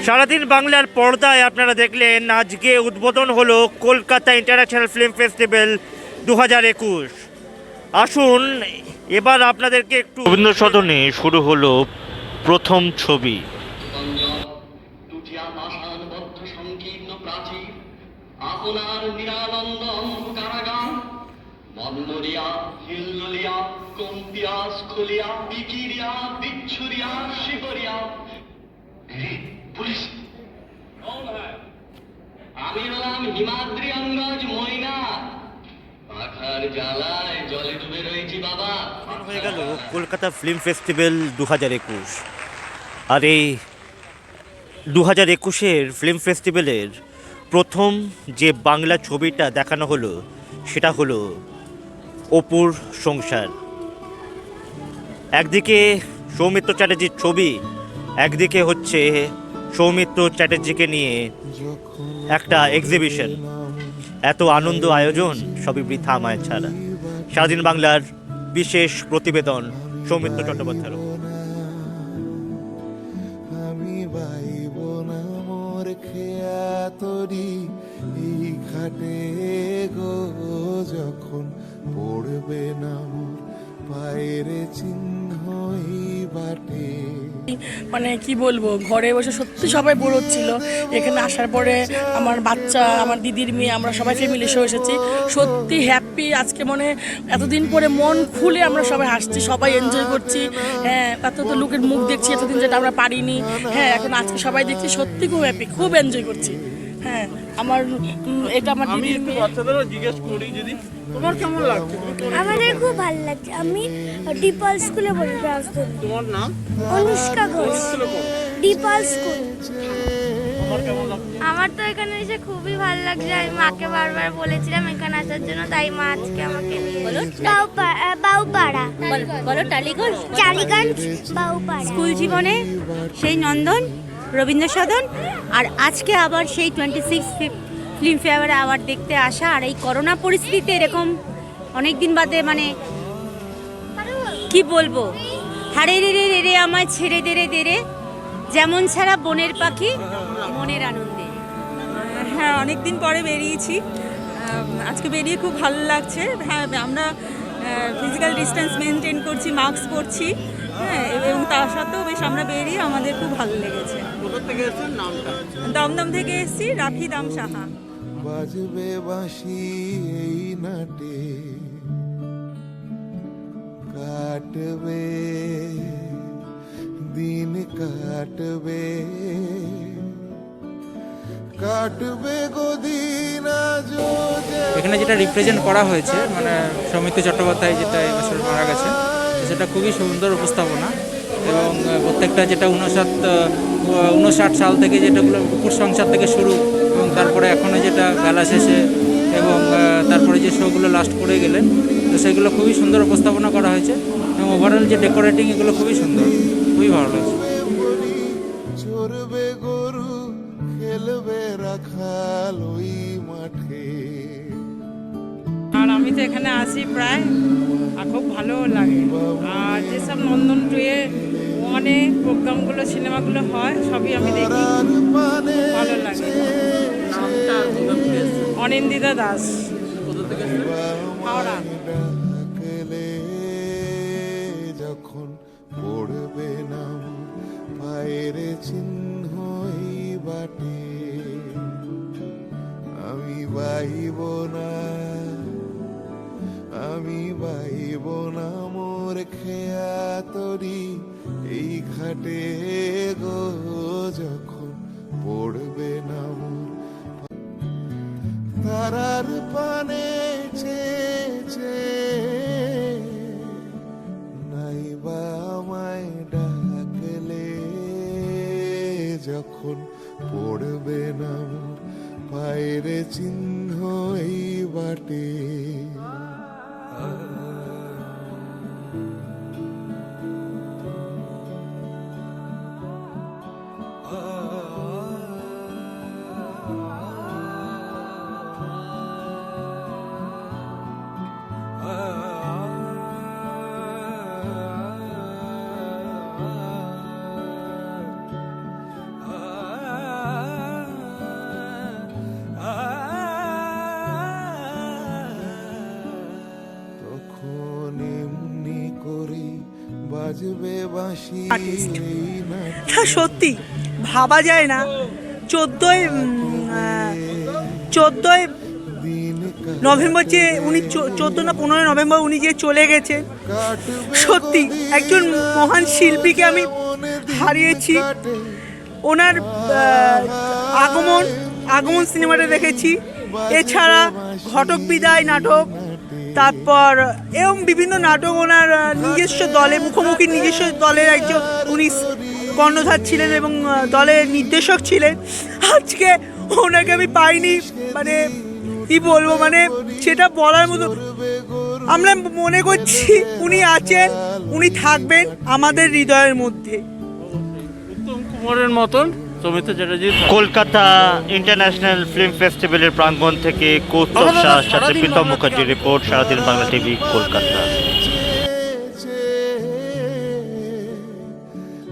সারাদিন বাংলার পর্দায় আপনারা দেখলেন আজকে উদ্বোধন হলো কলকাতা ইন্টারন্যাশনাল ফিল্ম ফেস্টিভ্যাল 2021। আসুন এবার আপনাদেরকে একটু রবীন্দ্র সদনে শুরু হলো প্রথম ছবি। আপনার নিরানন্দ কারাগার মন্দরিয়া হিল্লুলিয়া কম্পিয়া স্কুলিয়া বিকিরিয়া বিচ্ছুরিয়া শিবরিয়া পুলিশ আমি হলাম হিমাদ্রি অঙ্গজ ময়না পাখার জ্বালায় জলে ডুবে রয়েছি বাবা। হয়ে গেল কলকাতা ফিল্ম ফেস্টিভ্যাল 2021। আর এই 2021-এর ফিল্ম ফেস্টিভ্যালের প্রথম যে বাংলা ছবিটা দেখানো হলো সেটা হলো অপুর সংসার। একদিকে সৌমিত্র চ্যাটার্জির ছবি, একদিকে হচ্ছে সৌমিত্র চ্যাটার্জিকে নিয়ে একটা এক্সিবিশন। এত আনন্দ আয়োজন সবই বৃথা মায়ের ছাড়া। স্বাধীন বাংলার বিশেষ প্রতিবেদন সৌমিত্র চট্টোপাধ্যায়ের। আমি বাইব না মোর খেয়া তরি এই ঘাটে গো যখন পড়বে না মোর পায়ের চিহ্নই বাটে। মানে কি বলবো, ঘরে বসে সত্যি সবাই বোর হচ্ছিল। এখানে আসার পরে আমার বাচ্চা, আমার দিদির মেয়ে, আমরা সবাই ফ্যামিলি শো এসেছি। সত্যি হ্যাপি আজকে, মানে এতদিন পরে মন খুলে আমরা সবাই হাসছি, সবাই এনজয় করছি। হ্যাঁ, তাতে তো লোকের মুখ দেখছি এতদিন, যেটা আমরা পারিনি। হ্যাঁ, এখন আজকে সবাই দেখছি, সত্যি খুব হ্যাপি, খুব এনজয় করছি। হ্যাঁ, আমার এটা আমার দিদির মেয়ে। বাচ্চাদেরও জিজ্ঞেস করি, যদি তোমার কেমন লাগছে? আমাদের খুব ভালো লাগছে। আমি ডিপল স্কুলে পড়ি। তোমার নাম? অনুষ্কা ঘোষ, ডিপল স্কুল। আমার তো এখানে এসে খুবই ভালো লাগছে। আমি মাকে বারবার বলেছিলাম এখানে আসার জন্য, তাই মা আজকে আমাকে নিয়ে বাউপাড়া, বলো টালিগঞ্জ, টালিগঞ্জ, বাউপাড়া। স্কুল জীবনে সেই নন্দন, রবীন্দ্র সদন, আর আজকে আবার সেই 26 ফিল্মফেয়ার অ্যাওয়ার্ড দেখতে আসা। আর এই করোনা পরিস্থিতিতে এরকম অনেক দিন বাদে, মানে কি বলবো, হারে রে রে রে রে আমায় ছেড়ে দে রে দে রে, যেমন ছাড়া বনের পাখি মনের আনন্দে। হ্যাঁ, অনেক দিন পরে বেরিয়েছি। আজকে বেরিয়ে খুব ভালো লাগছে। হ্যাঁ, আমরা ফিজিক্যাল ডিস্টেন্স মেনটেন করছি, মাস্ক পরছি। হ্যাঁ, এবং তা সত্ত্বেও বেশ আমরা বেরিয়ে আমাদের খুব ভালো লেগেছে। কোথা থেকে এসেছেন? নামটা? দমদম থেকে এসেছি, রাফি দাম সাহা। বাজবে বাঁশি এই নাটে কাটবে দিন, কাটবে কাটবে গদিন আজ। এখানে যেটা রিপ্রেজেন্ট করা হয়েছে, মানে সৌমিত্র চট্টোপাধ্যায় যেটা এবছর মারা গেছেন, সেটা খুবই সুন্দর উপস্থাপনা। এবং প্রত্যেকটা যেটা 59 সাল থেকে যেটাগুলো অপুর সংসার থেকে শুরু, এবং তারপরে এখনও যেটা বেলা শেষে, এবং তারপরে যে শোগুলো লাস্ট করে গেলেন, তো সেগুলো খুবই সুন্দর উপস্থাপনা করা হয়েছে। এবং ওভারঅল যে ডেকোরেটিং, এগুলো খুবই সুন্দর, খুবই ভালো লাগছে। চড়বে গরু, খেলবে রাখাল ওই মাঠে। আর আমি তো এখানে আসি প্রায়, আর খুব ভালো লাগে। আর যেসব নন্দন 2-1 প্রোগ্রামগুলো, সিনেমাগুলো হয়, সবই আমি দেখি, ভালো লাগে। নামটা কোথা থেকে এসেছেন? অনিন্দিতা দাস, কোথা থেকে এসেছেন? হাওড়া। ডাকলে যখন পড়বে না পায়ের চিহ্নই বাটে। আমি বাইব না, আমি বাইব না মোর খেয়া তরি এই ঘাটে গো যখন পড়বে না মোর তারার পানে চেয়েছে নাইবা আমায় ডাকলে যখন পড়বে না মোর পায়ের চিহ্নই বাটে। বাজবে বাঁশি Artist. এই নাটে তা সত্যি ভাবা যায় না 14ই নভেম্বর যে উনি 14 না 15 নভেম্বর উনি যে চলে গেছেন, সত্যি একজন মহান শিল্পীকে আমি হারিয়েছি। ওনার আগমন সিনেমাটা দেখেছি, এছাড়া ঘটক বিদায় নাটক, তারপর এরকম বিভিন্ন নাটক ওনার নিজস্ব দলে মুখোমুখি নিজস্ব দলের একজন উনি কর্ণধার ছিলেন এবং দলের নির্দেশক ছিলেন। আজকে ওনাকে আমি পাইনি, মানে কি বলবো, মানে সেটা বলার মতো। আমরা মনে করছি উনি আছেন, উনি থাকবেন আমাদের হৃদয়ের মধ্যে। উত্তম কুমারের মতন সৌমিত্র চ্যাটার্জি কলকাতা ইন্টারন্যাশনাল ফিল্ম ফেস্টিভ্যালের প্রাঙ্গণ থেকে কৌস্তব শাহর সাথে প্রীতম মুখার্জির রিপোর্ট, সারাদিন বাংলা টিভি, কলকাতা।